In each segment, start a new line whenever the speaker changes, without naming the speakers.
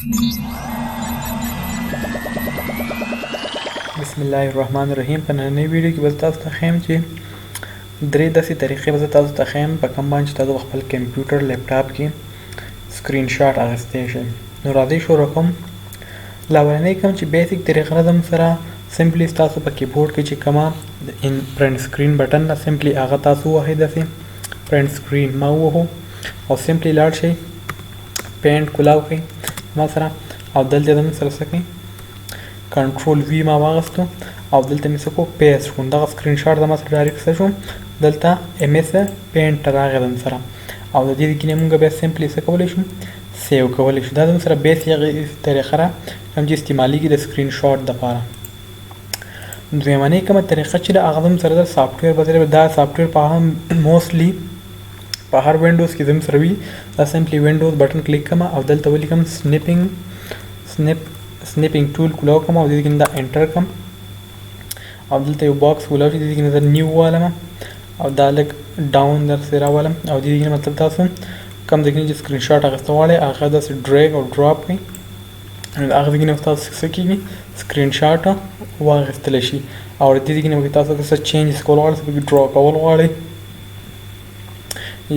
بسم الله الرحمن الرحیم. په نننۍ ویډیو کې به تاسو ته ښیم چې درې داسې طریقې به تاسو ته ښیم په کوم باندې چې تاسو خپل کمپیوټر لیپټاپ کې سکرین شاټ اخیستی شئ. نو راځئ شروع کوم. لاولنۍ کوم چې بیسیک طریقه ده زموږ سره سمپلی ستاسو په کیبورډ کې چې کومه ان پرنټ سکرین بټن ده سمپلی هغه تاسو ووهئ. داسې پرنټ سکرین ما ووهو او سمپلی لاړ شئ پینټ کولاو کړئ ما سره او دلته زموږ سره څه کوئ کنټرول وی ما واغستو او دلته مې څه کو پیسټ کړو. دغه سکرین شاټ زما سره ډایرکټ څه شو دلته ایم ایس پینټ راغی زموږ سره او د دې کې نه موږ بیا سمپلی څه کولی شو سیو کولی شو. دا زموږ سره بیسیک طریقه ده کوم چې استعمالیږي د سکرین شاټ دپاره. دویمنۍ کومه طریقه چې ده هغه زموږ سره د سافټویر په ذریعه دا سافټویر په هغه موسټلی په هر وینډوز کې زموږ سره وي. دا سمپلی وینډوز بټن کلیک کوم او دلته ولیکم سنیپینګ ټول کولاو کوم او د دې کې دا انټر کوم او دلته یو باکس کولاو شي. د دې کې زه نیو والم او دا لږ ډاون درسې راولم او د دې کې مطلب تاسو کوم ځای کې چې سکرین شاټ اخیستل غواړئ هغه داسې ډریګ او ډراپ کړئ. هغه ځای کې نه تاسو څه کېږي سکرین شاټ واخیستلی شي او د دې کې نه تاسو څه چینجز کول غواړئ څه پکې ډرا کول غواړئ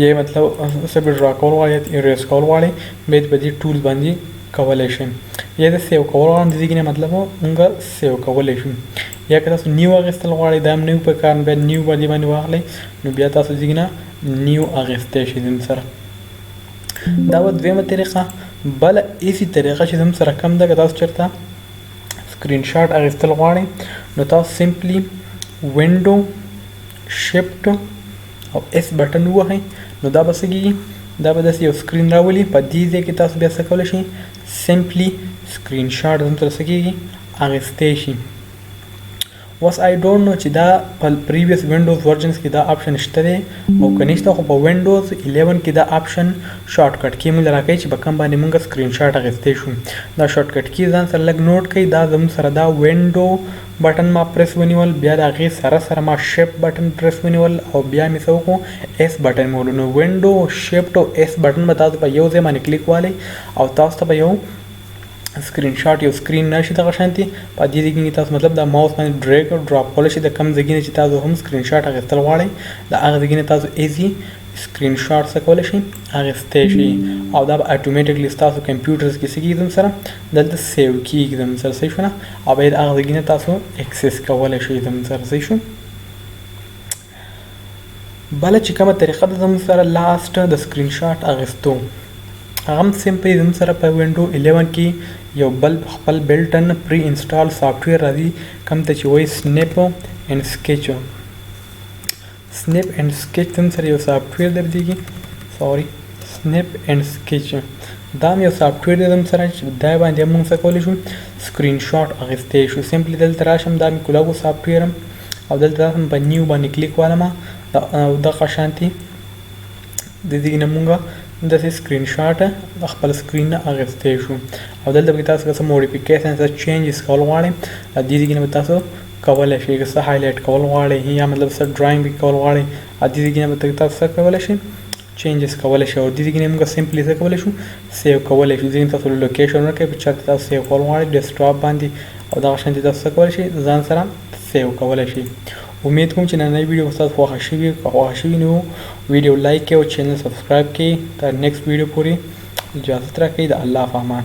یا مطلب څه پکې ډرا کول غواړئ یا اریز کول غواړئ بیا په دې ټول باندې کولی شئ. یا د سیو کول غواړم د دې کې نه مطلب موږ سیو کولی شو. یا که تاسو نیو اخیستل غواړئ دا هم نیو په کار بیا نیو باندې واخلئ نو بیا تاسو د دې نه نیو اخیستی شئ زموږ سره. دا به دویمه طریقه. بله ایزي طریقه چې زموږ سره کم ده که تاسو چېرته سکرین شاټ اخیستل غواړئ نو تاسو سمپلی وینډو شفټ او ایس بټن ووهئ نو دا به څه کېږي دا به داسې یو سکرین راولي. په دې ځای کې تاسو بیا څه کولی شئ سمپلی سکرین شاټ زموږ سره څه کېږي اخیستی شي. اوس آی ډونټ نو چې دا په پریویس وینډوز ورژنز کې دا آپشن شته دی او که نشته خو په وینډوز 11 کې دا آپشن شارټ کټ کی موږ راکوي چې په کوم باندې موږ سکرین شاټ اخیستی شو. دا شارټ کټ کی ځان سره لږ نوټ کړئ. دا زموږ سره دا وینډو بټن ما پریس ونیول بیا د هغې سره ما شیفټ بټن پریس ونیول او بیا مې څه وکړو ایس بټن مې ولو. نو وینډو شیفټ او ایس بټن به تاسو په یو ځای باندې کلیک والی او تاسو ته به یو سکرین شاټ یو سکرین راشي دغه شانتي. په دې ځای کې تاسو مطلب د ماوس باندې ډریګ او ډراپ کولی شئ د کوم ځای نه چې تاسو هم سکرین شاټ اخیستل غواړئ د هغه ځای نه تاسو ایزي سکرین شاټ څه کولی شئ اخیستی شئ او دا به اټومیټکلی ستاسو کمپیوټرز کې څه کېږي زموږ سره دلته سیو کېږي زموږ سره صحیح شو نه او بیا د هغه ځای نه تاسو اکسس کولی شئ زموږ سره صحیح شو. بله چې کومه طریقه ده زموږ سره لاسټ د سکرین شاټ اخیستو هغه هم سمپلی زموږ سره په وینډو 11 کې یو بل خپل بلټن پری انسټال سافټویر راځي کوم ته چې وایي سنیپ اینډ سکیچ. سنیپ اینډ سکیچ زموږ سره یو سافټویر دی سنیپ اینډ سکیچ دا هم یو سافټویر دی زموږ سره چې دا باندې موږ څه کولی شو سکرین شاټ اخیستی شو. سمپلی دلته راشم دا مې کولاو سافټویر او دلته راشم په نیو باندې کلیک والم او دغه شانتي د دې نه موږ داسې سکرین شاټ د خپل سکرین نه اخیستی شو او دلته به تاسو څه موډیفیکیشن څه چینجز کول غواړئ د دې کې به تاسو کولی شئ. که څه هایلایټ کول غواړئ یا مطلب څه ډرایینګ به کول غواړئ د دې کې به تاسو څه کولی شئ چینجز کولی شئ او د دې کې موږ سمپلی څه کولی شو سیو کولی شو. ځینې تاسو لوکیشن ورکوئ په چېرته تاسو سیو کول غواړئ ډیسکټاپ باندې او دغه شانتې تاسو څه کولی شئ ځان سره سیو کولی شئ. امید کوم چې نننۍ ویډیو تاسو خوښه شوي که خوښه شوي نو ویډیو لایک کړئ او چینل سبسکرایب کړئ. تر نیکسټ ویډیو پورې اجازت راکړئ. د الله په امان.